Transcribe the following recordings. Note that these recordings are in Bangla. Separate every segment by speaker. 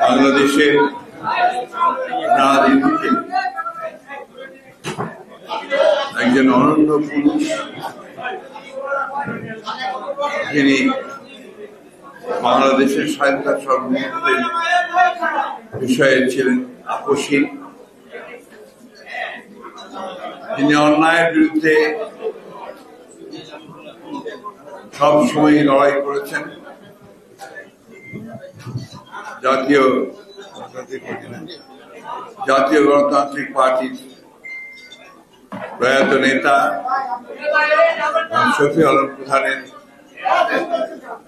Speaker 1: বাংলাদেশের রাজনীতিতে একজন অনন্য পুরুষ, যিনি বাংলাদেশের স্বাধীনতা সার্বভৌমত্বের বিষয়ে ছিলেন আপোষহীন, তিনি অন্যায়ের বিরুদ্ধে সবসময় লড়াই করেছেন। জাতীয় গণতান্ত্রিক পার্টির প্রয়াত নেতা শফিউল আলম প্রধানের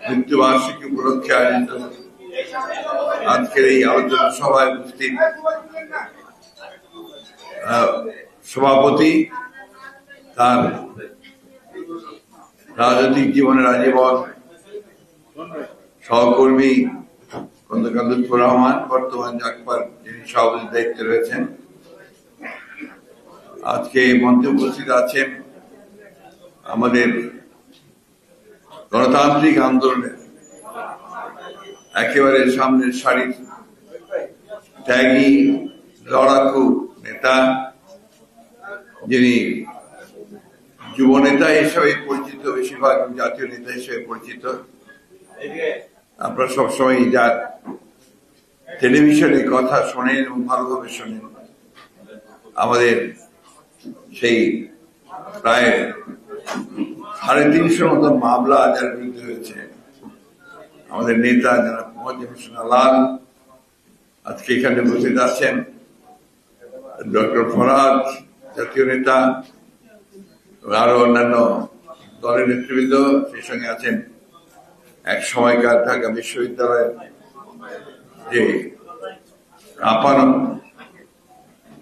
Speaker 1: মৃত্যুবার্ষিকী উপলক্ষে আয়োজিত আজকের এই আলোচনা সভায় উপস্থিত সভাপতি, তার রাজনৈতিক জীবনের আজীবন সহকর্মী খন্দকার লুৎফর রহমান, বর্তমান জাগপার যিনি সভাপতির দায়িত্বে রয়েছেন। আজকে মঞ্চে উপস্থিত আছেন আমাদের গণতান্ত্রিক আন্দোলনের একেবারে সামনের সারির ত্যাগী লড়াকু নেতা, যিনি যুব নেতা হিসেবে পরিচিত, বেশিরভাগ জাতীয় নেতা হিসেবে পরিচিত। আপনারা সবসময় যার টেলিভিশনে কথা শোনেন এবং ভালোভাবে শোনেন, আমাদের সেই প্রায় 350 মতো মামলা যার বিরুদ্ধে হয়েছে, আমাদের নেতা যারা মোয়াজ্জেম হোসেন আলাল আজকে এখানে উপস্থিত আছেন, ডক্টর ফরহাদ জাতীয় নেতা, আরো অন্যান্য দলের নেতৃবৃন্দ, সেই সঙ্গে আছেন এক সময়কার ঢাকা বিশ্ববিদ্যালয়ের যে আপার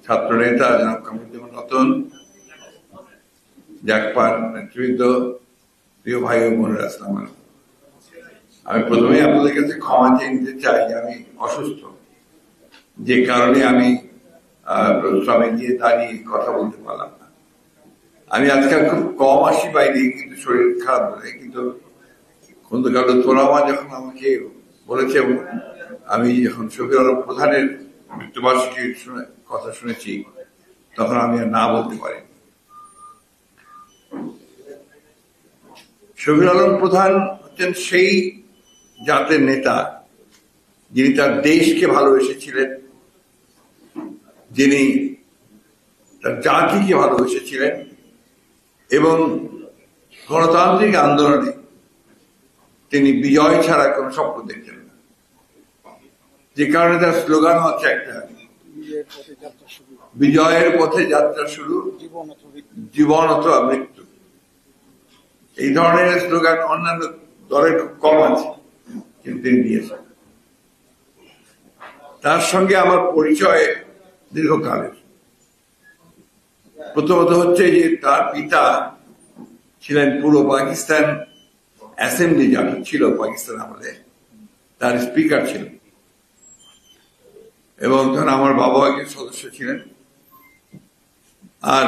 Speaker 1: ছাত্র নেতা জনাব কামরুজ্জামান রতন, জাগপার নেতৃবৃন্দ, প্রিয় ভাই ও বোনেরা, আসসালামু আলাইকুম। আমি প্রথমেই আপনাদের কাছে ক্ষমা চেয়ে নিতে চাই যে আমি অসুস্থ, যে কারণে আমি প্রস্রাবে গিয়ে দাঁড়িয়ে কথা বলতে পারলাম না। আমি আজকাল খুব কম আসি বাইরে, কিন্তু শরীর খারাপ হলে, কিন্তু খন্দকার লুৎফর রহমান যখন আমাকে বলেছে, আমি যখন শফিউল আলম প্রধানের মৃত্যুবার্ষিকীর কথা শুনেছি, তখন আমি আর না বলতে পারি। শফিউল আলম প্রধান হচ্ছেন সেই জাতের নেতা যিনি তার দেশকে ভালোবেসেছিলেন, যিনি তার জাতিকে ভালোবেসেছিলেন এবং গণতান্ত্রিক আন্দোলনে তিনি বিজয় ছাড়া কোনো স্বপ্ন দেখতেন না। যে কারণে তার স্লোগান হচ্ছে একটা, বিজয়ের পথে যাত্রা শুরু, জীবন অথবা মৃত্যু। এই ধরনের স্লোগান অন্যান্য দলের খুব কম আছে, কিন্তু তিনি দিয়েছেন। তার সঙ্গে আমার পরিচয় দীর্ঘকালের। প্রথমত হচ্ছে যে তার পিতা ছিলেন পুরো পাকিস্তান অ্যাসেম্বলি, যারা ছিল পাকিস্তান আমলে, তার স্পিকার ছিলেন, এবং তখন আমার বাবা একজন সদস্য ছিলেন। আর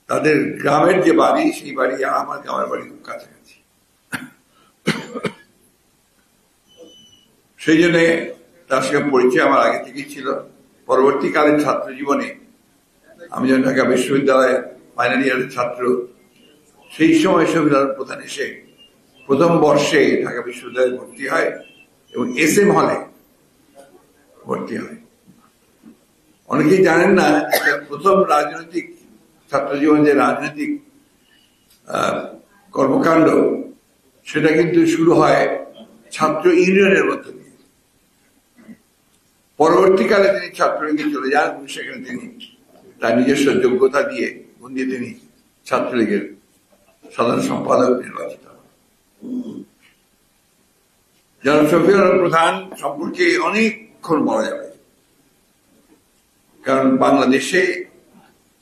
Speaker 1: তাদের গ্রামের যে বাড়ি, সেই বাড়ি আর আমার গ্রামের বাড়ি খুব কাছাকাছি। সেই জন্য তার সঙ্গে পরিচয় আমার আগে থেকেই ছিল। পরবর্তীকালের ছাত্র জীবনে আমি যখন ঢাকা বিশ্ববিদ্যালয়ের ফাইনাল ইয়ারের ছাত্র, সেই সময় শফিউল আলম প্রধান এসে প্রথম বর্ষে ঢাকা বিশ্ববিদ্যালয়ে ভর্তি হয় এবং SM হলে ভর্তি হয়। অনেকেই জানেন না, প্রথম রাজনৈতিক ছাত্র জীবন যে রাজনৈতিক কর্মকাণ্ড, সেটা কিন্তু শুরু হয় ছাত্র ইউনিয়নের মধ্যে দিয়ে। পরবর্তীকালে তিনি ছাত্রলীগে চলে যান, সেখানে তিনি তার নিজস্ব যোগ্যতা দিয়ে তিনি ছাত্রলীগের সাধারণ সম্পাদক নির্বাচিত হন। জনাব শফিউল আলম প্রধান সম্পর্কে অনেকক্ষণ বলা যাবে, কারণ বাংলাদেশে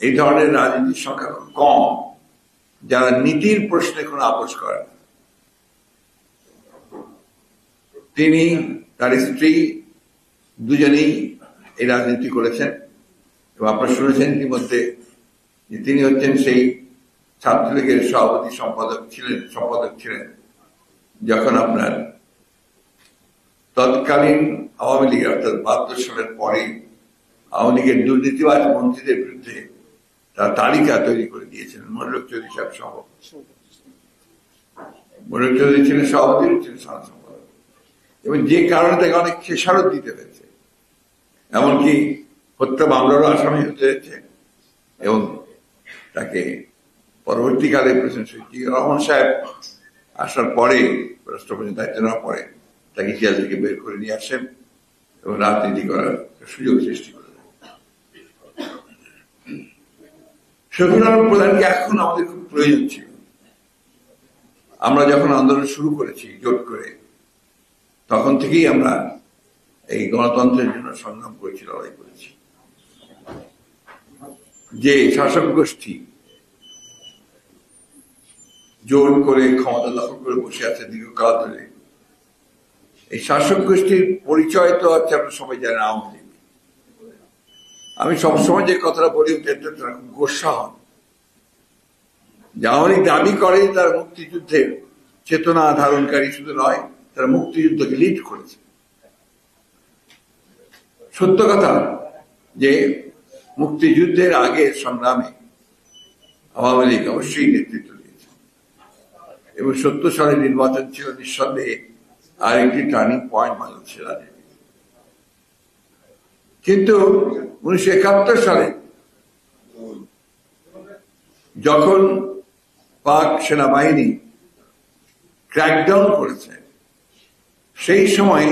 Speaker 1: এই ধরনের রাজনীতির সংখ্যা খুব কম যারা নীতির প্রশ্নে কোনো আপোষ করে না। তিনি, তার স্ত্রী, দুজনেই এই রাজনীতি করেছেন এবং আপনারা শুনেছেন ইতিমধ্যে যে তিনি হচ্ছেন সেই ছাত্রলীগের সভাপতি সম্পাদক ছিলেন যখন আপনার তৎকালীন আওয়ামী লীগ অর্থাৎ ৭২ সালের পরে আওয়ামী লীগের দুর্নীতিবাজ মন্ত্রীদের বিরুদ্ধে তারা তালিকা তৈরি করে দিয়েছিলেন। মনিরুল চৌধুরী সাহেব সহ। মনিরুল চৌধুরী ছিলেন সভাপতি, ছিলেন সাধারণ সম্পাদক, এবং যে কারণে তাকে অনেক খেসারত দিতে হয়েছে, এমনকি হত্যা মামলারও আসামি হতে হয়েছে। এবং তাকে পরবর্তীকালে প্রেসিডেন্ট শহীদ জিয়াউর রহমান সাহেব আসার পরে, রাষ্ট্রপতির দায়িত্ব নেওয়ার পরে তাকে জেল থেকে বের করে নিয়ে আসেন এবং রাজনীতি করার সুযোগ সৃষ্টি করে দেন। শফিকুল আলম প্রধানকে এখন আমাদের খুব প্রয়োজন ছিল। আমরা যখন আন্দোলন শুরু করেছি জোট করে, তখন থেকেই আমরা এই গণতন্ত্রের জন্য সংগ্রাম করেছি, লড়াই করেছি। যে শাসক গোষ্ঠী জোর করে ক্ষমতা দখল করে বসে আছে দীর্ঘকাল ধরে, এই শাসক গোষ্ঠীর পরিচয় তো আছে আমরা সবাই জানেন, আওয়ামী লীগ। আমি সবসময় যে কথাটা বলি, তারা খুব গোস্বা হন। আওয়ামী লীগ দাবি করে তার মুক্তিযুদ্ধের চেতনা ধারণকারী শুধু নয়, তারা মুক্তিযুদ্ধকে লিড করেছে। সত্য কথা যে মুক্তিযুদ্ধের আগের সংগ্রামে আওয়ামী লীগ অবশ্যই নেতৃত্ব দিয়েছে, এবং ৭০ সালের নির্বাচন ছিল নিঃসন্দেহে আরেকটি টার্নিং পয়েন্ট বাংলাদেশের রাজনীতি। কিন্তু ১৯৭১ সালে যখন পাক সেনাবাহিনী ক্র্যাকডাউন করেছে, সেই সময়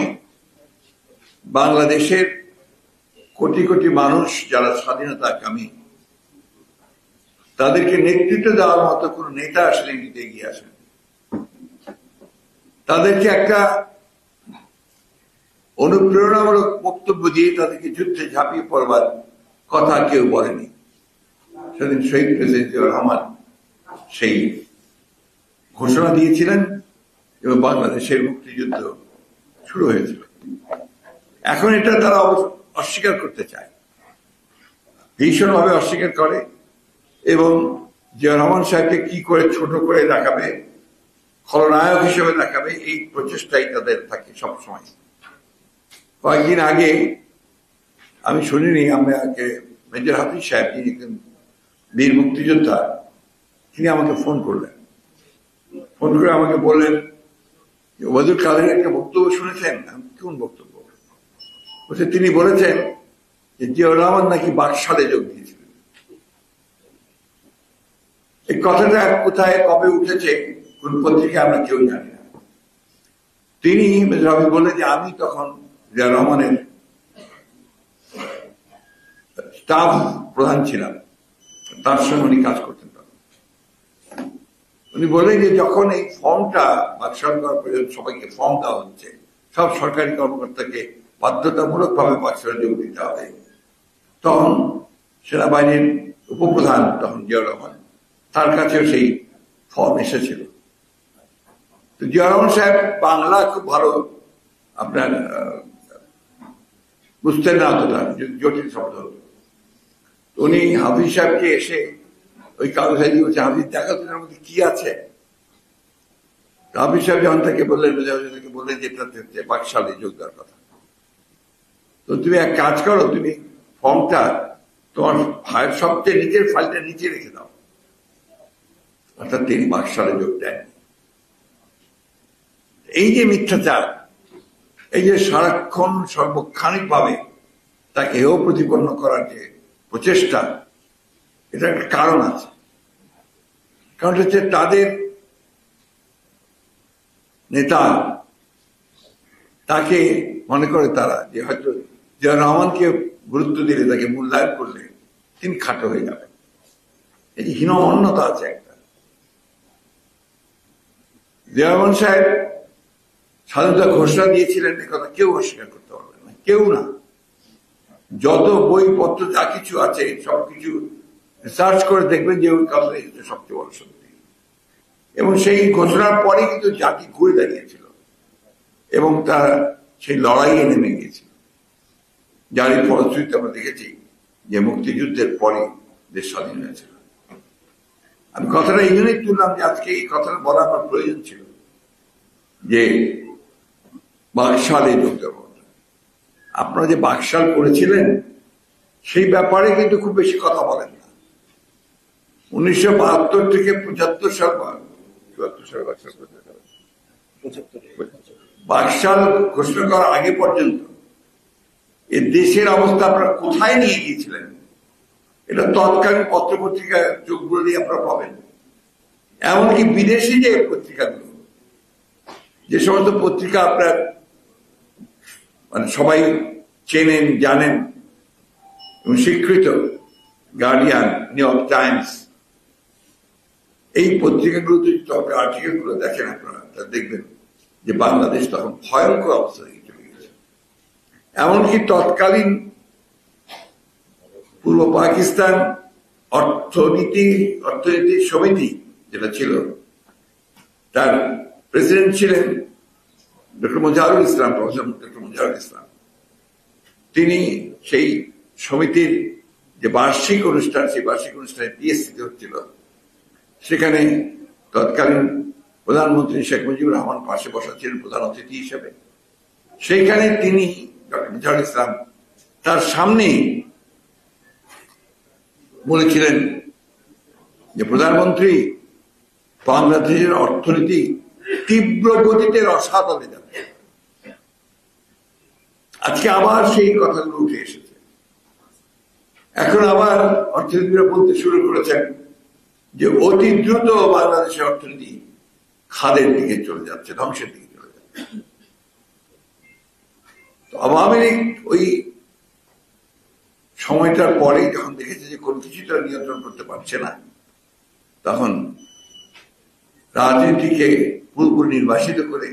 Speaker 1: বাংলাদেশের কোটি কোটি মানুষ যারা স্বাধীনতাকামী, তাদেরকে নেতৃত্ব দেওয়ার মতো কোন নেতা আসলে নিতে এগিয়ে আসেন। তাদেরকে একটা অনুপ্রেরণামূলক বক্তব্য দিয়ে তাদেরকে যুদ্ধে ঝাঁপিয়ে পড়বার কথা কেউ বলেনি। সেদিন শহীদ প্রেসিডেন্ট জিয়াউর রহমান সেই ঘোষণা দিয়েছিলেন এবং বাংলাদেশের মুক্তিযুদ্ধ শুরু হয়েছিল। এখন এটা তারা অস্বীকার করতে চায়, ভীষণভাবে অস্বীকার করে, এবং জিয়াউর রহমান সাহেবকে কি করে ছোট করে দেখাবে, খলনায়ক হিসেবে দেখাবে, এই প্রচেষ্টাই তাদের থাকে সবসময়। কয়েকদিন আগে আমি শুনিনি, আমাকে মেজর হাফিজ সাহেব, যিনি বীর মুক্তিযোদ্ধা, তিনি আমাকে ফোন করলেন। ফোন করে আমাকে বললেন, ওবায়দুল কাদের একটা বক্তব্য শুনেছেন? কোন বক্তব্য? বলছে তিনি বলেছেন যে জিয়াউর রহমান নাকি বাকশালে যোগ দিয়েছিলেন। এই কথাটা কোথায় কবে উঠেছে, কোন পত্রিকায়, আমরা কেউ জানি না। তিনি মেজর হাফিজ বললেন যে আমি তখন জিয়াউর রহমানের স্টাফ প্রধান ছিলাম, তার সঙ্গে উনি কাজ করতেন। উনি বললেন যে যখন এই ফর্মটা বাকশাল করার পর্যন্ত সবাইকে ফর্ম দেওয়া হচ্ছে, সব সরকারি কর্মকর্তাকে বাধ্যতামূলক ভাবে বাকশালে যোগ দিতে হবে, তখন সেনাবাহিনীর উপপ্রধান তখন জিয়াউর রহমান, তার কাছেও সেই ফর্ম এসেছিল। তো জিয়াউর রহমান সাহেব বাংলা খুব ভালো, আপনার বুঝতেন না অতটা, জটিল শব্দ। উনি হাফিজ সাহেবকে এসে ওই কাগজে দিয়ে বলছে, হাফিজ দেখা তোর মধ্যে কি আছে? হাফিজ সাহেব যখন তাকে বললেন, তাকে বললেন যে বাকশালে যোগ দেওয়ার কথা। তো তুমি এক কাজ করো, তুমি ফর্মটা তোমার সবচেয়ে নিজের ফাইলটা নিচে রেখে দাও। অর্থাৎ তিনি বাকশালে যোগ দেন। এই যে মিথ্যাচার, এই যে সারাক্ষণ সর্বক্ষণিক ভাবে তাকে হেয় প্রতিপন্ন করার যে প্রচেষ্টা, এটা একটা কারণ আছে। কারণ হচ্ছে তাদের নেতা তাকে মনে করে তারা যে হয়তো জিয়াউর রহমানকে গুরুত্ব দিলে, তাকে মূল্যায়ন করলে তিনি খাটো হয়ে যাবেন। এই যে হীনমন্যতা আছে একটা। জিয়াউর রহমান সাহেব স্বাধীনতা ঘোষণা দিয়েছিলেন, এ কথা কেউ অস্বীকার করতে পারবেন না, কেউ না। যত বইপত্র যা কিছু আছে সবকিছু সার্চ করে দেখবেন যে ওই কথাটাই হচ্ছে সবচেয়ে বড় সত্যি। এবং সেই ঘোষণার পরে কিন্তু জাতি ঘুরে দাঁড়িয়েছিল এবং তারা সেই লড়াইয়ে নেমে গিয়েছিল, যার এই ফলশ্রুতিতে আমরা দেখেছি যে মুক্তিযুদ্ধের পরে দেশ স্বাধীন হয়েছিল। আমি কথাটা এই জন্যই তুললাম যে আজকে এই কথাটা বলা আমার প্রয়োজন ছিল, যে বাকশালে যোগ দেব। আপনারা যে বাকশাল করেছিলেন সেই ব্যাপারে কিন্তু খুব বেশি কথা বলেন না। 1972 থেকে 75 সাল, 74 সাল বাকশাল ঘোষণা করার আগে পর্যন্ত এ দেশের অবস্থা আপনারা কোথায় নিয়ে গিয়েছিলেন, এটা তৎকালীন পত্রপত্রিকা চোখগুলো দিয়ে আপনারা পাবেন। এমনকি বিদেশি যে পত্রিকাগুলো, যে সমস্ত পত্রিকা আপনার মানে সবাই চেনেন, জানেন এবং স্বীকৃত, গার্ডিয়ান, নিউ ইয়র্ক টাইমস, এই পত্রিকাগুলো যদি আর্টিকেল গুলো দেখেন আপনারা, দেখবেন যে বাংলাদেশ তখন ভয়ঙ্কর অবস্থা দিয়ে চলে গেছে। এমনকি তৎকালীন পূর্ব পাকিস্তান অর্থনীতি সমিতি যেটা ছিল, তার প্রেসিডেন্ট ছিলেন ডক্টর মুজাহিরুল ইসলাম, প্রফেসর ডক্টর মুজাহিরুল ইসলাম। তিনি সেই সমিতির যে বার্ষিক অনুষ্ঠান, সেই বার্ষিক অনুষ্ঠানে টিএসসিতে হচ্ছিল, সেখানে তৎকালীন প্রধানমন্ত্রী শেখ মুজিবুর রহমান পাশে বসা ছিলেন প্রধান অতিথি হিসেবে। সেইখানে তিনি ডক্টর মুজাহিরুল ইসলাম তার সামনেই বলেছিলেন যে প্রধানমন্ত্রী, বাংলাদেশের অর্থনীতি তীব্র গতিতে রসাতলে যাচ্ছে। আজকে আবার সেই কথাগুলো উঠে এসেছে। এখন আবার অর্থনীতিরা বলতে শুরু করেছেন যে অতি দ্রুত বাংলাদেশের অর্থনীতি খাদের দিকে চলে যাচ্ছে, ধ্বংসের দিকে চলে যাচ্ছে। তো আওয়ামী লীগ ওই সময়টার পরে যখন দেখেছে যে কোন কিছুটা নিয়ন্ত্রণ করতে পারছে না, তখন রাজনীতিকে পুরোপুরি নির্বাসিত করে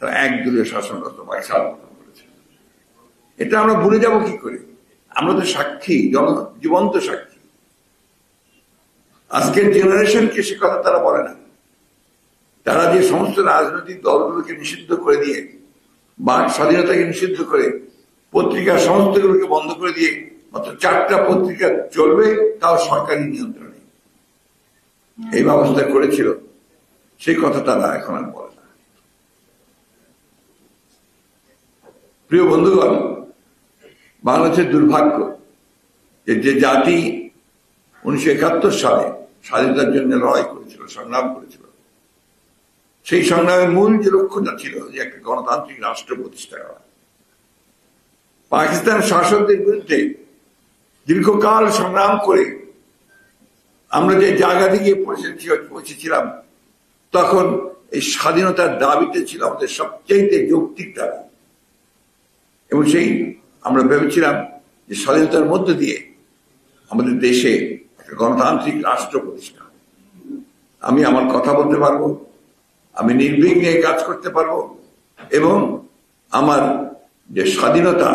Speaker 1: তারা একদলীয় শাসন ব্যবস্থা বাকশাল গঠন করেছে। এটা আমরা ভুলে যাব কি করে? আমরা তো সাক্ষী, জীবন্ত সাক্ষী। আজকের জেনারেশনকে সে কথা তারা বলে না। তারা যে সমস্ত রাজনৈতিক দলগুলোকে নিষিদ্ধ করে দিয়ে, বাক স্বাধীনতাকে নিষিদ্ধ করে, পত্রিকা সংস্থাগুলোকে বন্ধ করে দিয়ে মাত্র 4টা পত্রিকা চলবে, তাও সরকারি নিয়ন্ত্রণে, এই ব্যবস্থা করেছিল, সেই কথা তারা এখন আর বলে না। প্রিয় বন্ধুগণ, বাংলাদেশের দুর্ভাগ্য যে জাতি 1971 সালে স্বাধীনতার জন্য লড়াই করেছিল, সংগ্রাম করেছিল, সেই সংগ্রামের মূল যে লক্ষ্যটা ছিল যে একটা গণতান্ত্রিক রাষ্ট্র প্রতিষ্ঠা করা, পাকিস্তান শাসকদের বিরুদ্ধে দীর্ঘকাল সংগ্রাম করে আমরা যে জায়গা থেকে পৌঁছেছিলাম, তখন এই স্বাধীনতার দাবিতে ছিল আমাদের সবচেয়ে যৌক্তিক দাবি। এবং সেই আমরা ভেবেছিলাম যে স্বাধীনতার মধ্য দিয়ে আমাদের দেশে একটা গণতান্ত্রিক রাষ্ট্র প্রতিষ্ঠা। আমি আমার কথা বলতে পারবো, আমি নির্বিঘ্নে কাজ করতে পারবো, এবং আমার যে স্বাধীনতা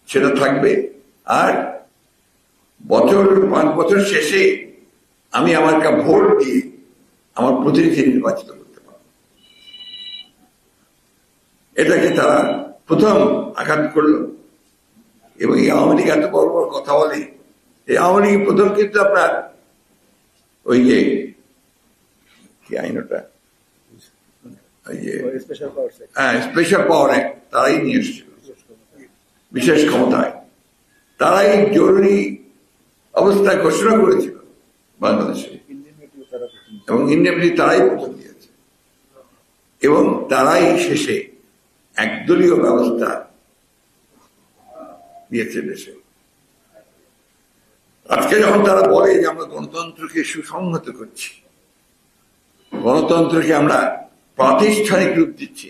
Speaker 1: সেটা থাকবে। আর 5 বছর শেষে আমি আমার ভোট দিয়ে আমার প্রতিনিধি নির্বাচিত করতে পারবো। এটাকে তারা প্রথম আঘাত করলো। এবং এই আওয়ামী লীগ এত বড় বড় কথা বলে, এই আওয়ামী লীগ প্রথম কিন্তু আপনার ওই যে কি আইন, ওটা ওই যে স্পেশাল পাওয়ার অ্যাক্ট তারাই নিয়ে এসেছিল, বিশেষ ক্ষমতায় তারাই জরুরি অবস্থা ঘোষণা করেছিল বাংলাদেশে, এবং ইন্ডেমনিটি তারাই প্রথম দিয়েছে, এবং তারাই শেষে একদলীয় ব্যবস্থা দিয়েছে দেশে। আজকে যখন তারা বলে যে আমরা গণতন্ত্রকে সুসংহত করছি, গণতন্ত্রকে আমরা প্রাতিষ্ঠানিক রূপ দিচ্ছি,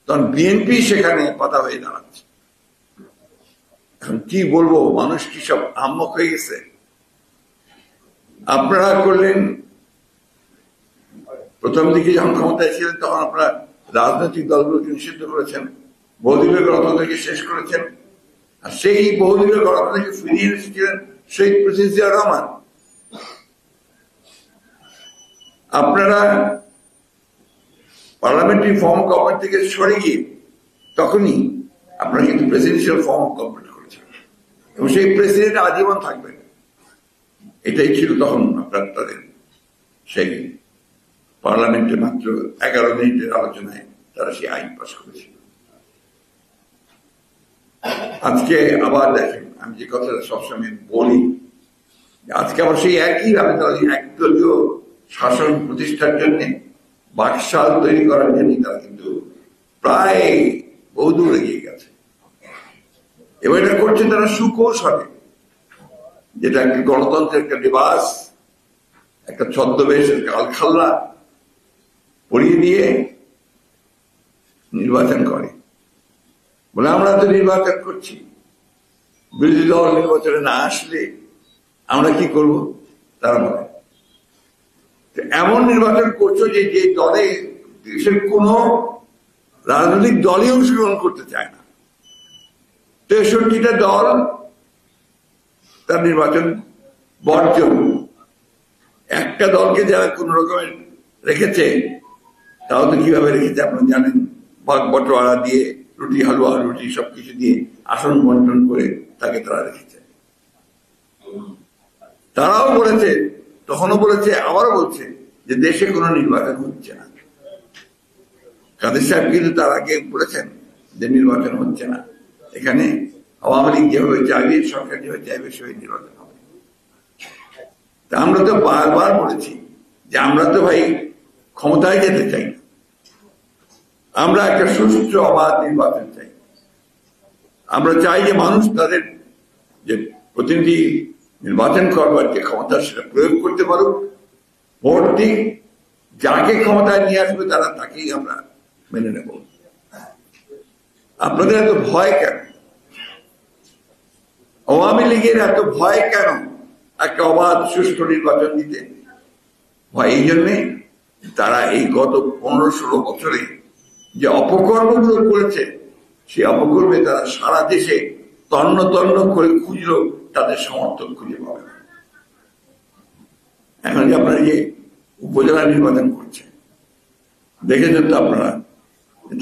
Speaker 1: তখন বিএনপি সেখানে পাতা হয়ে দাঁড়াচ্ছে। এখন কি বলবো, মানুষ কি সব আহম্মক হয়ে গেছে? আপনারা করলেন, প্রথম দিকে যখন ক্ষমতায় ছিলেন তখন আপনারা রাজনৈতিক দলগুলোকে নিষিদ্ধ করেছেন, বহুদলীয় গণতন্ত্রকে শেষ করেছেন, আর সেই বহুদলীয় গণতন্ত্রকে ফিরিয়ে এনেছিলেন শহীদ প্রেসিডেন্ট জিয়াউর রহমান। আপনারা পার্লামেন্টারি ফর্ম অফ গভর্নমেন্ট থেকে সরে গিয়ে তখনই আপনারা কিন্তু প্রেসিডেন্সিয়াল ফর্ম অফ গভর্নমেন্ট করেছেন, এবং সেই প্রেসিডেন্ট আজীবন থাকবেন। এটাই ছিল তখন আপনার তাদের সেই পার্লামেন্টে মাত্র 11 মিনিটের আলোচনায় তারা সেই আইন পাস করেছিল। আজকে আবার দেখেন, আমি যে কথাটা সবসময় বলি, আজকে আবার সেই একইভাবে তারা একদলীয় শাসন প্রতিষ্ঠার জন্য, বাকশাল তৈরি করার জন্য তারা কিন্তু প্রায় বহুদূর এগিয়ে গেছে। এবার এটা করছে তারা সুকৌশলে, যেটা একটা গণতন্ত্রের একটা লেবাস, একটা ছদ্মবেশ, আলখাল্লা পরিয়ে দিয়ে নির্বাচন করে। বলে আমরা তো নির্বাচন করছি, বিরোধী দল নির্বাচনে না আসলে আমরা কি করব, তারা বলে এমন নির্বাচন করছো যে যে দলে দেশের কোন রাজনৈতিক দলই অংশগ্রহণ করতে চায় না, 63টা দল তার নির্বাচন বর্জন। একটা দলকে যারা কোন রকমের রেখেছে, তাও তো কিভাবে রেখেছে আপনারা জানেন, ভাগ বটোয়ারা দিয়ে, রুটি হালুয়া রুটি সবকিছু দিয়ে আসন বন্টন করে তাকে তারা রেখেছে। তারাও বলেছে, তখনও বলেছে, আবারও বলছে যে দেশে কোনো নির্বাচন হচ্ছে না। কাদের সাহেব কিন্তু তার আগে বলেছেন যে নির্বাচন হচ্ছে না, এখানে আওয়ামী লীগ যেভাবে চাইবে, সরকার যেভাবে চাইবে সেই নির্বাচন হবে। তা আমরা তো বারবার বলেছি যে আমরা তো ভাই ক্ষমতায় যেতে চাই না, আমরা একটা সুষ্ঠু অবাধ নির্বাচন চাই। আমরা চাই যে মানুষ তাদের যে প্রতিনিধি নির্বাচন করবার যে ক্ষমতা সেটা প্রয়োগ করতে পারুক, ভোট দিক, যাকে ক্ষমতায় নিয়ে আসবে তারা তাকেই আমরা মেনে নেব। আপনাদের এত ভয় কেন? আওয়ামী লীগের এত ভয় কেন একটা অবাধ সুষ্ঠু নির্বাচন দিতে? ভয় এই জন্যে তারা এই গত 15-16 বছরে যে অপকর্মগুলো করেছে, সেই অপকর্মে তারা সারা দেশে তন্ন তন্ন করে খুঁজলো, তাদের সমর্থন খুঁজে পাবে না। এখন যে আপনারা যে উপজেলা নির্বাচন করছে, দেখেছেন তো আপনারা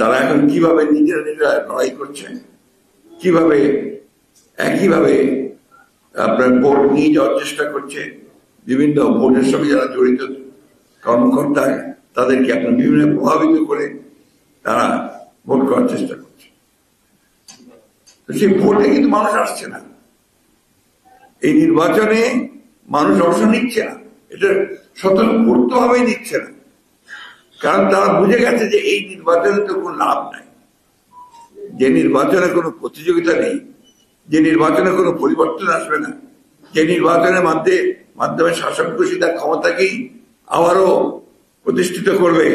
Speaker 1: তারা এখন কিভাবে নিজেরা লড়াই করছে, কিভাবে একইভাবে আপনার ভোট নিয়ে যাওয়ার চেষ্টা করছে। বিভিন্ন ভোটের সঙ্গে যারা জড়িত কর্মকর্তা, তাদেরকে আপনার বিভিন্ন প্রভাবিত করে তারা ভোট করার চেষ্টা করছে। সেই ভোটে কিন্তু মানুষ আসছে না, এই নির্বাচনে মানুষ অংশ নিচ্ছে না, এটা স্বতঃস্ফূর্তভাবেই নিচ্ছে না। কারণ তারা বুঝে গেছে যে এই নির্বাচনে তো কোনো লাভ নাই, যে নির্বাচনে কোনো প্রতিযোগিতা নেই, যে নির্বাচনে কোনো পরিবর্তন আসবে না, যে নির্বাচনের মাধ্যমে শাসক গোষ্ঠী তার ক্ষমতাকেই আবারও প্রতিষ্ঠিত করবে,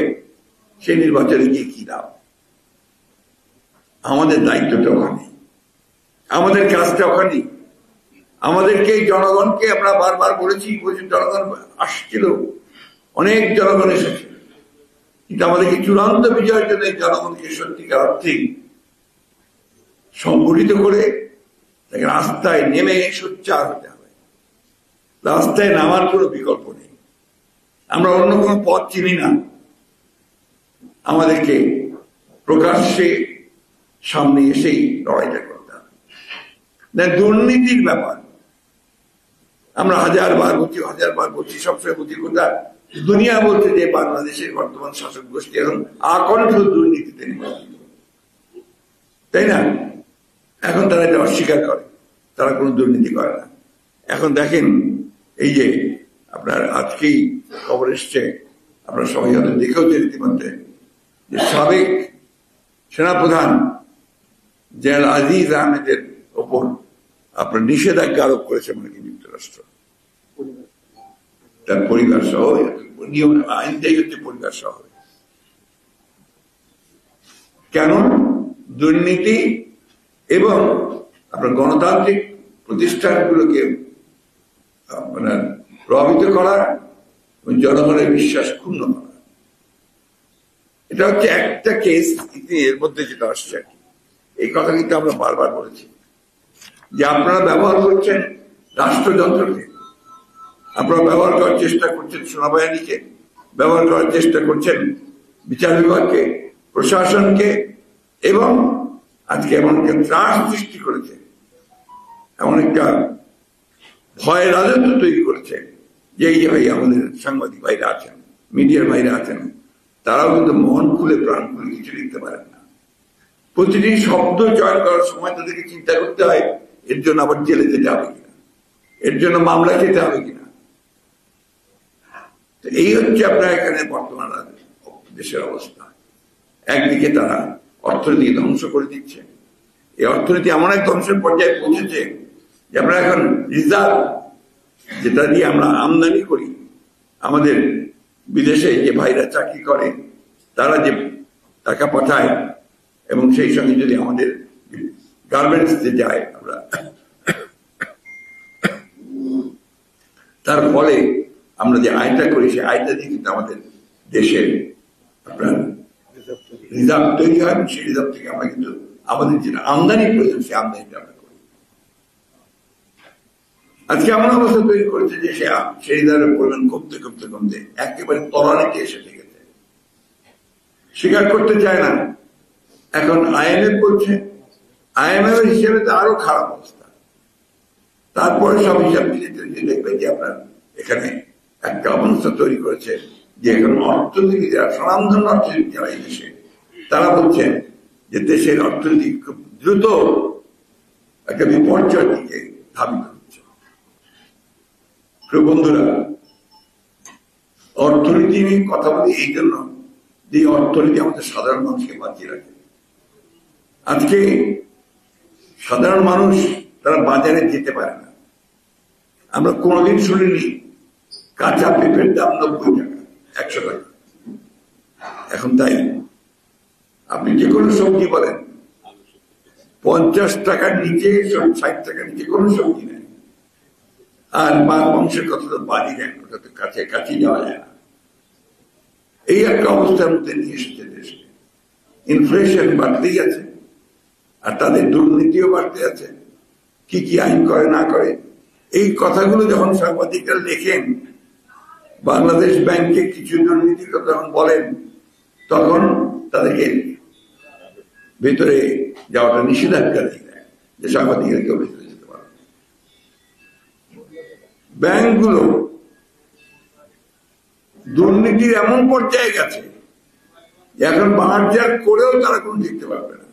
Speaker 1: সেই নির্বাচনে গিয়ে কি লাভ? আমাদের দায়িত্বটা ওখানে, আমাদের কাজটা ওখানে। আমাদেরকে জনগণকে আমরা বারবার বলেছি, জনগণ আসছিল, অনেক জনগণ এসেছে, কিন্তু আমাদেরকে চূড়ান্ত বিজয়ের জন্য জনগণকে সত্যিকার অর্থে সংগঠিত করে তাকে রাস্তায় নেমে সোচ্চার হতে হবে। রাস্তায় নামার কোনো বিকল্প নেই, আমরা অন্য কোনো পথ চিনি না। আমাদেরকে প্রকাশ্যে সামনে এসেই লড়াইটা করতে হবে। দুর্নীতির ব্যাপার আমরা হাজারবার বলছি, সবসময় বলছি, কোথা দুনিয়া বলছে যে বাংলাদেশের বর্তমান শাসক গোষ্ঠী এখন আকণ্ঠ দুর্নীতিতে নিমজ্জিত, তাই না? এখন তারা এটা অস্বীকার করে, তারা কোনো দুর্নীতি করে না। এখন দেখেন, এই যে আপনার আজকেই খবর এসছে, আপনারা সবাই হয়তো দেখেওছে রীতিমধ্যে, যে সাবেক সেনাপ্রধান জেনারেল আজিজ আহমেদের ওপর আপনার নিষেধাজ্ঞা আরোপ করেছে মার্কিন যুক্তরাষ্ট্র, তার পরিবার সহ। নিয়ম আইনটাই হচ্ছে পরিবার সহ। কেন? দুর্নীতি এবং আপনার গণতান্ত্রিক প্রতিষ্ঠানগুলোকে মানে প্রভাবিত করা এবং জনগণের বিশ্বাস ক্ষুণ্ণ করা। এটা হচ্ছে একটা কেস এর মধ্যে যেটা আসছে। এই কথা কিন্তু আমরা বারবার বলেছি যে আপনারা ব্যবহার করছেন রাষ্ট্রযন্ত্রকে, আপনারা ব্যবহার করার চেষ্টা করছেন সেনাবাহিনীকে, ব্যবহার করার চেষ্টা করছেন বিচার বিভাগকে, প্রশাসনকে, এবং আজকে এমন একটা ত্রাস সৃষ্টি করেছে, এমন একটা ভয়ের রাজত্ব তৈরি করেছে যে এই যে ভাই আমাদের সাংবাদিক ভাইরা আছেন, মিডিয়ার ভাইরা আছেন, তারাও কিন্তু মন খুলে প্রাণ খুলে কিছু লিখতে পারেন না। প্রতিটি শব্দ চয়ন করার সময় তাদেরকে চিন্তা করতে হয় এর জন্য আবার জেলে যেতে হবে কিনা, এর জন্য মামলা যেতে হবে কিনা। এই হচ্ছে আপনার এখানে বর্তমান দেশের অবস্থা। একদিকে তারা অর্থনীতি ধ্বংস করে দিচ্ছে, এই অর্থনীতি এমন এক ধ্বংসের পর্যায়ে পৌঁছেছে যে আমরা এখন রিজার্ভ যেটা দিয়ে আমরা আমদানি করি, আমাদের বিদেশে যে ভাইরা চাকরি করে তারা যে টাকা পাঠায় এবং সেই সঙ্গে যদি আমাদের গার্মেন্টসে যায় আমরা, তার ফলে আমরা যে আয়টা করি সেই আয়টা দিয়ে কিন্তু আমাদের দেশের আপনার রিজার্ভ তৈরি হয়, সেই রিজার্ভ থেকে আমরা কিন্তু আমাদের যেটা আমদানি প্রয়োজন সেই আমদানিটা আমরা করি। আজকে এমন অবস্থা তৈরি করেছে যে সেই রিজার্ভের পরিমাণ কমতে কমতে কমতে একেবারে তলানিতে এসে ঠেকেছে, স্বীকার করতে চায় না। এখন IMF বলছে, IMF হিসেবে তো আরো খারাপ অবস্থা। তারপরে সব হিসাব মিলিয়ে দেখবে যে আপনার এখানে একটা অবস্থা তৈরি করেছে যে এখন অর্থনীতি যারা স্বনামধন্য অর্থনীতি যারা এই দেশে, তারা বলছেন যে দেশের অর্থনীতি খুব দ্রুত একটা বিপর্যয়ের দিকে ধাবিত হচ্ছে। বন্ধুরা, অর্থনীতি নিয়ে কথা বলি এই জন্য যে অর্থনীতি আমাদের সাধারণ মানুষকে বাঁচিয়ে রাখে। আজকে সাধারণ মানুষ তারা বাজারে যেতে পারে না। আমরা কোনোদিন শুনিনি কাঁচা পেঁপের দাম 90 টাকা, 100 টাকা। এখন তাই আপনি যে কোনো সবজি বলেন 50 টাকার নিচে, 60 টাকার নিচে কোনো সবজি নেই। আর মাংসের কথা তো বাড়ি নেন, ওটা তো কাছে যাওয়া যায় না। এই একটা অবস্থার মধ্যে নিয়ে এসেছে দেশে। ইনফ্লেশন বাড়তেই আছে, আর তাদের দুর্নীতিও বাড়তে আছে। কি কি আইন করে না করে, এই কথাগুলো যখন সাংবাদিকরা লেখেন, বাংলাদেশ ব্যাংকে কিছু দুর্নীতির কথা যখন বলেন, তখন তাদেরকে ভেতরে যাওয়াটা নিষেধাজ্ঞা দিয়ে দেয় যে সাংবাদিকরা কেউ ভেতরে যেতে পারে। ব্যাংকগুলো দুর্নীতির এমন পর্যায়ে গেছে যে এখন বাজার করেও তারা কোনো দেখতে পারবে না।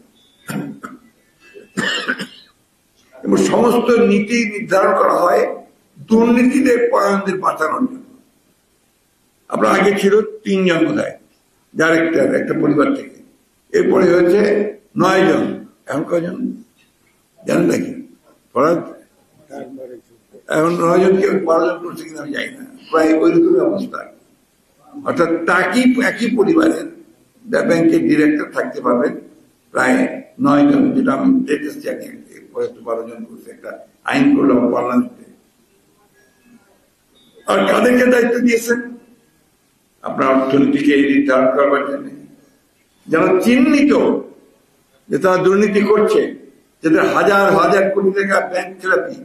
Speaker 1: এবং সমস্ত নীতি নির্ধারণ করা হয় দুর্নীতিদের পরায়ণদের বাঁচানোর জন্য। আপনার আগে ছিল 3 জন বোধহয় ডাইরেক্টর একটা পরিবার থেকে, এরপরে হয়েছে 9 জন। এখন কয়জন জানেন নাকি? এখন 9 জনকে 12 জন করছে কিনা আমি জানি না, প্রায় ওইরকমই অবস্থা। অর্থাৎ একই পরিবারের ব্যাংকের ডিরেক্টর থাকতে পারবেন প্রায় 9 জন, যেটা আমি দেখেছি। 12 জন করছে, একটা আইন করলাম পার্লামেন্টে। আর কাদেরকে দায়িত্ব দিয়েছেন? আপনার অর্থনীতিকে নির্ধারণ করবার জন্য, যারা চিহ্নিত যে তারা দুর্নীতি করছে, যাদের হাজার হাজার কোটি টাকা ব্যাংক থেরাপি,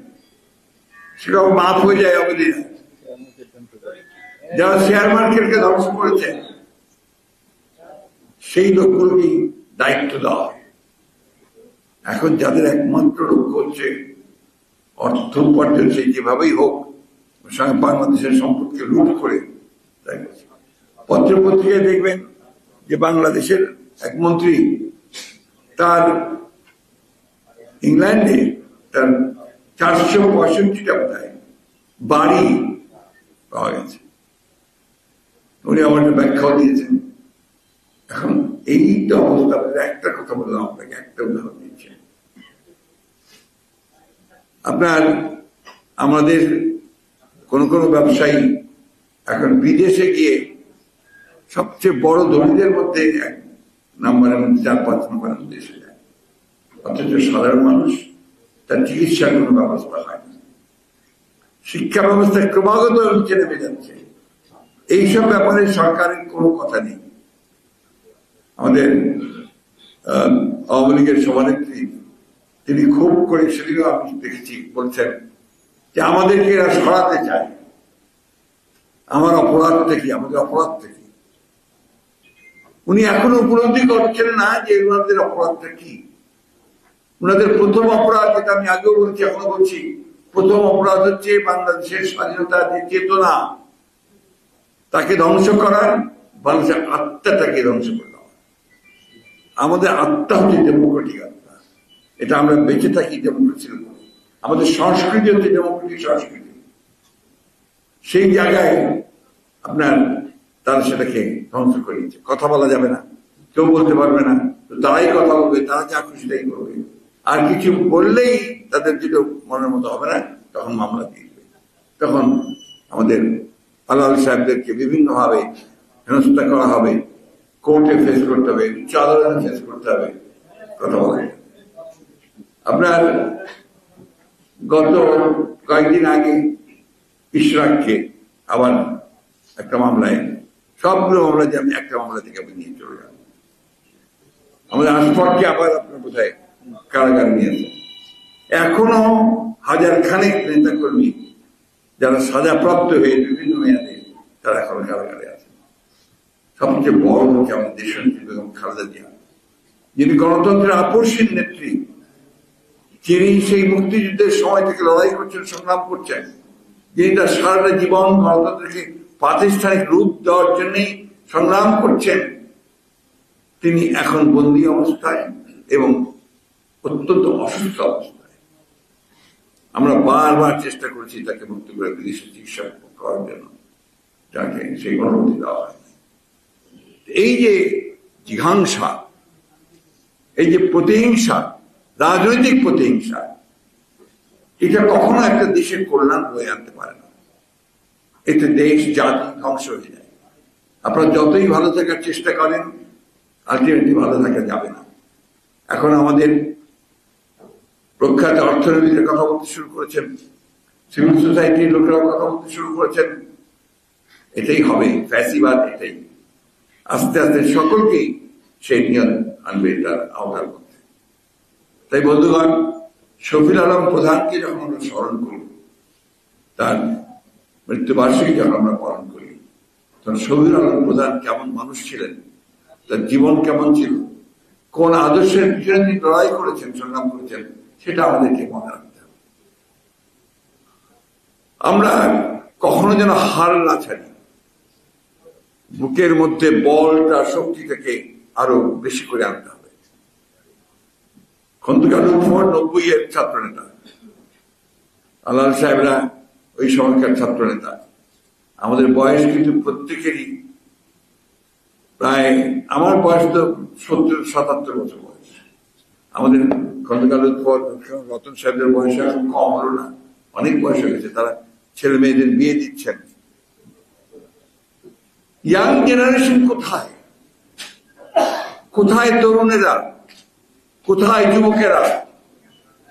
Speaker 1: সেটাও মাফ হয়ে যায় অবদিনে। যারা শেয়ার মার্কেটকে ধ্বংস করেছে, সেই লোকগুলোকে দায়িত্ব দেওয়া হয়। এখন যাদের একমাত্র লক্ষ্য হচ্ছে অর্থ উপার্জন, সেই যেভাবেই হোক বাংলাদেশের সম্পদকে লুট করে, পত্র পত্রিকায় দেখবেন যে বাংলাদেশের এক মন্ত্রী তার ইংল্যান্ডে তার 465টা বোধহয় বাড়ি পাওয়া গেছে। উনি আমার ব্যাখ্যাও দিয়েছেন। এখন এইটা অবস্থা, একটা কথা বললাম আপনাকে, একটা উদাহরণ দিচ্ছেন। আপনার আমাদের কোন কোন ব্যবসায়ী এখন বিদেশে গিয়ে সবচেয়ে বড় ধনীদের মধ্যে 1 নম্বরের মধ্যে 4-5 নম্বরের মধ্যে এসে যায়, অথচ সাধারণ মানুষ তার চিকিৎসার কোন ব্যবস্থা হয় না। শিক্ষা ব্যবস্থা ক্রমাগত নিচে নেমে যাচ্ছে। এইসব ব্যাপারে সরকারের কোনো কথা নেই। আমাদের আওয়ামী লীগের সভানেত্রী তিনি খুব করে, সেদিনও আমি দেখেছি, বলছেন যে আমাদেরকে এরা সরাতে চায়। আমার অপরাধ থেকে, আমাদের অপরাধ থেকে উনি এখনো উপলব্ধি করছেন না যে ওনাদের অপরাধটা কি। ওনাদের প্রথম অপরাধ, যেটা আমি আগেও বলছি এখনো বলছি, প্রথম অপরাধ হচ্ছে বাংলাদেশের স্বাধীনতার যে চেতনা, তাকে ধ্বংস করার, বাংলাদেশের আত্মাটাকে ধ্বংস করে দেওয়া। আমাদের আত্মা হচ্ছে ডেমোক্রেটিক আত্মা, এটা আমরা বেঁচে থাকি ডেমোক্রেসির উপরে। আমাদের সংস্কৃতি হচ্ছে ডেমোক্রেটিক সংস্কৃতি। সেই জায়গায় আপনার তারা সেটাকে ধ্বংস করে দিচ্ছে। কথা বলা যাবে না, কেউ বলতে পারবে না, তারাই কথা বলবে, তারা যা খুশি তাই করবে। আর কিছু বললেই তাদের যেটা মনের মতো হবে না, তখন মামলা দিয়ে দেবে। তখন আমাদের আলাল সাহেবদেরকে বিভিন্নভাবে হেনস্থা করা হবে, কোর্টে ফেস করতে হবে, উচ্চ আদালতে ফেস করতে হবে। কথা বলে আপনার গত কয়েকদিন আগে ইশরাককে আবার একটা মামলায়, সবগুলো মামলা যে আমি একটা মামলা থেকে আপনি নিয়ে চলে গেলাম। আমাদের আসফরকে আবার আপনার বোধহয় কারাগারে নিয়েছে। এখনো হাজার খানেক নেতা কর্মী যারা সাজাপ্রাপ্ত হয়ে বিভিন্ন মেয়াদে তারা এখনো কারাগারে আছে। সবচেয়ে বড় হচ্ছে আমাদের দেশনেত্রী বেগম খালেদা জিয়া, যিনি গণতন্ত্রের আপসীন নেত্রী, যিনি সেই মুক্তিযুদ্ধের সময় থেকে লড়াই করছেন, সংগ্রাম করছেন, যিনি তার সারাটা জীবন গণতন্ত্রকে প্রাতিষ্ঠানিক রূপ দেওয়ার জন্যই সংগ্রাম করছেন। তিনি এখন বন্দী অবস্থায় এবং অত্যন্ত অসুস্থ অবস্থায়। আমরা বারবার চেষ্টা করেছি তাকে মুক্তি করে বিদেশে চিকিৎসা করার জন্য, যাকে সেই অনুমতি দেওয়া হয়। এই যে জিঘাংসা, এই যে প্রতিহিংসা, রাজনৈতিক প্রতিহিংসা, এটা কখনো একটা দেশের কল্যাণ বয়ে আনতে পারে না। এতে দেশ জাতি ধ্বংস হয়ে যায়। আপনারা যতই ভালো থাকার চেষ্টা করেন, আলটিমেটলি ভালো থাকা যাবে না। এখন আমাদের প্রখ্যাত অর্থনীতির কথা বলতে শুরু করেছেন, সিভিল সোসাইটির লোকেরাও কথা বলতে শুরু করেছেন। এটাই হবে ফ্যাসিবাদ, এটাই আস্তে আস্তে সকলকেই সেই নিয়ম আনবে তার আওতার মধ্যে। তাই বন্ধুগণ, শফিউল আলম প্রধানকে যখন আমরা স্মরণ করি, তার মৃত্যুবার্ষিকী যখন আমরা পালন করি, তখন শফিউল আলম প্রধান কেমন মানুষ ছিলেন, তার জীবন কেমন ছিল, কোন আদর্শের পিছনে তিনি লড়াই করেছেন, সংগ্রাম করেছেন, সেটা আমাদেরকে মনে রাখতে হবে। আমরা কখনো যেন হার না ছাড়ি, বুকের মধ্যে বলটা, শক্তিটাকে আরো বেশি করে আনতে হবে। খন্দকার লুৎফর 90-এর ছাত্র নেতা, আলাল সাহেবরা ওই সময়কার ছাত্র নেতা। আমাদের বয়স কিন্তু প্রত্যেকেরই প্রায়, আমার বয়স তো 70-77 বছর বয়স। আমাদের খন্দকার লুৎফর, রতন সাহেবদের বয়স এখন কম হলো না, অনেক বয়স হয়ে গেছে। তারা ছেলে মেয়েদের বিয়ে দিচ্ছেন। ইয়াং জেনারেশন কোথায়? কোথায় তরুণেরা? কোথায় যুবকেরা?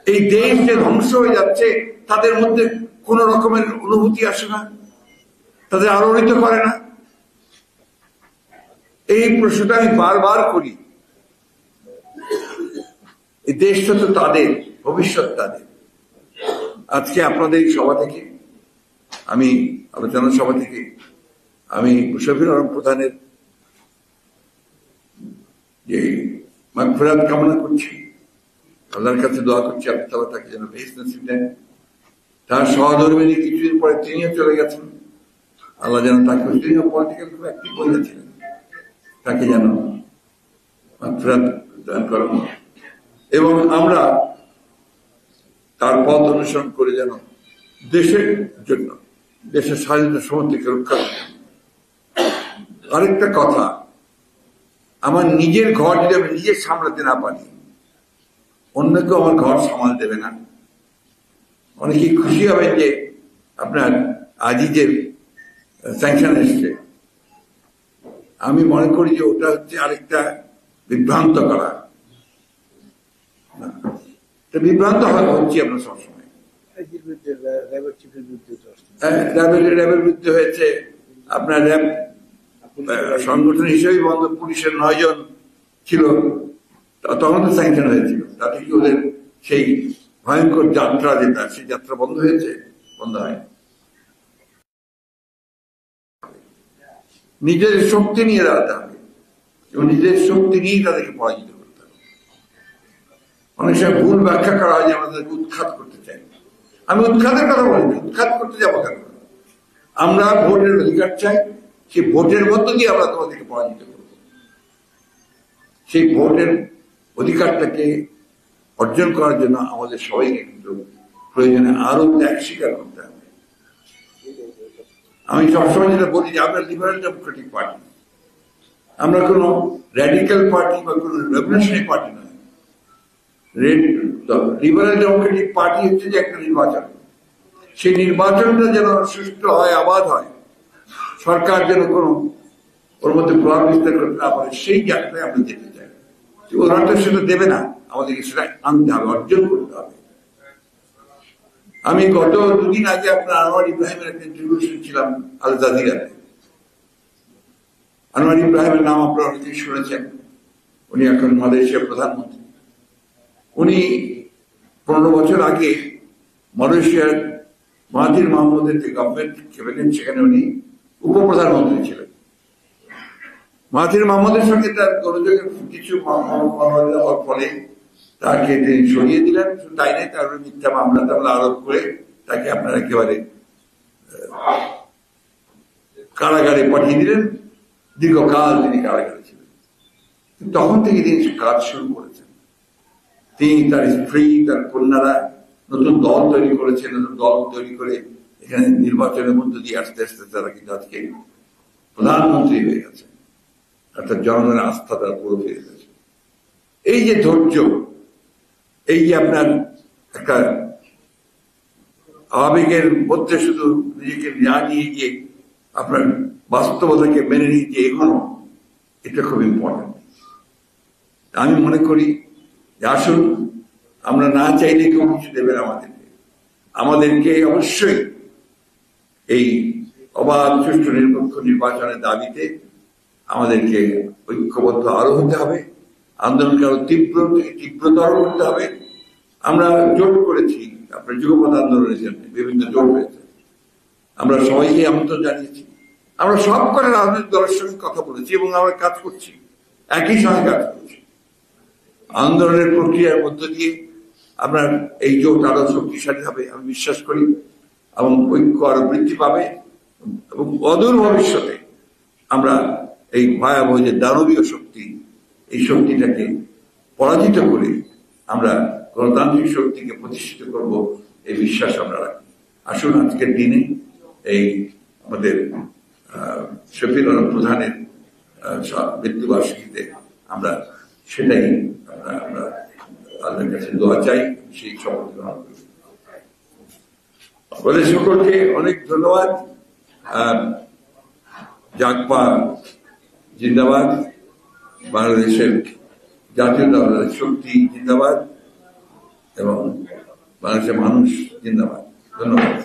Speaker 1: এই দেশ যে ধ্বংস হয়ে যাচ্ছে, তাদের মধ্যে কোন রকমের অনুভূতি আসে না, তাদের আলোড়িত করে না। এই প্রশ্নটা আমি বারবার করি। এই দেশটা তো তাদের, ভবিষ্যৎ তাদের। আজকে আপনাদের এই সভা থেকে, আমি আলোচনা সভা থেকে আমি শফিউল আলম প্রধানের যে মাগফিরাত কামনা করছি, আল্লাহর কাছে দোয়া করছি আল্লাহ তাআলা তাকে যেন বেহেশত নসিব দেন। তার সহধর্মিনী কিছুদিন পরে তিনিও চলে গেছেন, আল্লাহ যেন তাকে, তিনিও পলিটিক্যাল খুব অ্যাক্টিভ মহিলা ছিলেন, তাকে যেন মাগফিরাত দান করেন এবং আমরা তার পথ অনুসরণ করে যেন দেশের জন্য, দেশের স্বাধীনতা সমর্থকে রক্ষা করেন। আরেকটা কথা, আমার নিজের ঘর যদি আমি নিজে সামলাতে না পারি, অন্য কেউ আমার ঘর সামাল দেবে না। অনেকেই খুশি হবেন যে আপনার আজিজের স্যাংশন এসছে। আমি মনে করি যে ওটা হচ্ছে আরেকটা বিভ্রান্ত করা। বিভ্রান্ত হচ্ছি আমরা সবসময়। র্যাবের বিরুদ্ধে হয়েছে, আপনার র্যাব সংগঠন হিসেবেই বন্ধ, পুলিশের 9 জন ছিল, তখন তো স্যাংশন হয়েছিল। তাতে কি ওদের সেই ভয়ঙ্কর যাত্রা যেটা, সেই যাত্রা বন্ধ হয়েছে? বন্ধ হয়। নিজের শক্তি নিয়ে দাঁড়াতে হবে এবং নিজের শক্তি নিয়েই তাদেরকে পরাজিত করতে হবে। অনেক সময় ভুল ব্যাখ্যা করা হয় যে আমাদেরকে উৎখাত করতে চাই। আমি উৎখাতের কথা বলিনি, উৎখাত করতে যাবো কেন? আমরা ভোটের অধিকার চাই, সেই ভোটের মধ্য দিয়ে আমরা তোমাদেরকে পরাজিত করব। সেই ভোটের অধিকারটাকে অর্জন করার জন্য আমাদের সবাইকে কিন্তু প্রয়োজনে আরো ত্যাগ স্বীকার করতে হবে। আমি সবসময় যেটা বলি যে আমরা লিবারেল ডেমোক্রেটিক পার্টি, আমরা কোনো র্যাডিক্যাল পার্টি বা কোনো রেভলিউশনারি পার্টি নয়। লিবারেল ডেমোক্রেটিক পার্টি হচ্ছে যে একটা নির্বাচন, সেই নির্বাচনটা যেন সুষ্ঠু হয়, আবাদ হয়, সরকার যেন কোনো ওর মধ্যে প্রভাব বিস্তার করতে না পারে, সেই জায়গাটায় আমরা যেতে চাই। ওরা তো সেটা দেবে না, আমাদেরকে সেটা আনতে হবে, অর্জন করতে হবে। আমি গত দুদিন আগে আপনার আনোয়ার ইব্রাহিমের একটা ইন্টারভিউ শুনছিলাম আল জাজিরাতে। আনোয়ার ইব্রাহিমের নাম আপনারা অনেকেই শুনেছেন। উনি এখন মালয়েশিয়ার প্রধানমন্ত্রী। উনি 15 বছর আগে মালয়েশিয়ার মাহাথির মোহাম্মদের যে গভর্নমেন্ট ক্যাবিনেট, সেখানে উনি উপপ্রধানমন্ত্রী ছিলেন। মাহাথির মোহাম্মদের সঙ্গে তার গোলযোগের কিছু হওয়ার ফলে তাকে তিনি সরিয়ে দিলেন। তাই নাই, তার মিথ্যা মামলা টামলা আরোপ করে তাকে আপনারা একেবারে কারাগারে পাঠিয়ে দিলেন। দীর্ঘকাল তিনি কারাগারে ছিলেন। তখন থেকে তিনি কাজ শুরু করেছেন। তিনি, তার স্ত্রী, তার কন্যারা নতুন দল তৈরি করেছেন। নতুন দল তৈরি করে এখানে নির্বাচনের মধ্য দিয়ে আস্তে আস্তে তারা কিন্তু আজকে প্রধানমন্ত্রী হয়ে গেছে, অর্থাৎ জনগণের আস্থা তারা পুরো ফিরে গেছে। এই যে ধৈর্য, এই যে আপনার একটা আবেগের মধ্যে শুধু নিজেকে না নিয়ে গিয়ে আপনার বাস্তবতাকে মেনে নিয়ে যে এগোনো, এটা খুব ইম্পর্টেন্ট। আমি মনে করি যে আসুন, আমরা না চাইলে কেউ কিছু দেবেন আমাদেরকে অবশ্যই এই অবাধ সুষ্ঠু নিরপেক্ষ নির্বাচনের দাবিতে আমাদেরকে ঐক্যবদ্ধ আরো হতে হবে, আন্দোলনকে আরো তীব্রতর করতে হবে। আমরা জোট করেছি আপনার যুগপৎ আন্দোলনের জন্য, বিভিন্ন জোট হয়েছে, আমরা সবাইকে আমন্ত্রণ জানিয়েছি। আমরা সব করে রাজনৈতিক দলের সঙ্গে কথা বলেছি এবং আমরা কাজ করছি, একই সঙ্গে কাজ করছি। আন্দোলনের প্রক্রিয়ার মধ্য দিয়ে আমরা এই জোট আরো শক্তিশালী হবে আমি বিশ্বাস করি, এবং ঐক্য আরো বৃদ্ধি পাবে, এবং অদূর ভবিষ্যতে আমরা এই ভয়াবহ যে দানবীয় শক্তি, এই শক্তিটাকে পরাজিত করে আমরা গণতান্ত্রিক শক্তিকে প্রতিষ্ঠিত করব, এই বিশ্বাস আমরা রাখি। আসুন আজকের দিনে এই আমাদের শফিউল আলম প্রধানের মৃত্যুবার্ষিকীতে আমরা সেটাই আমরা আল্লাহর কাছে দোয়া চাই, সেই শপথ গ্রহণ করি। বলে সকলকে অনেক ধন্যবাদ। জাগপা জিন্দাবাদ, বাংলাদেশের জাতীয়তাবাদের শক্তি জিন্দাবাদ, এবং বাংলাদেশের মানুষ জিন্দাবাদ। ধন্যবাদ।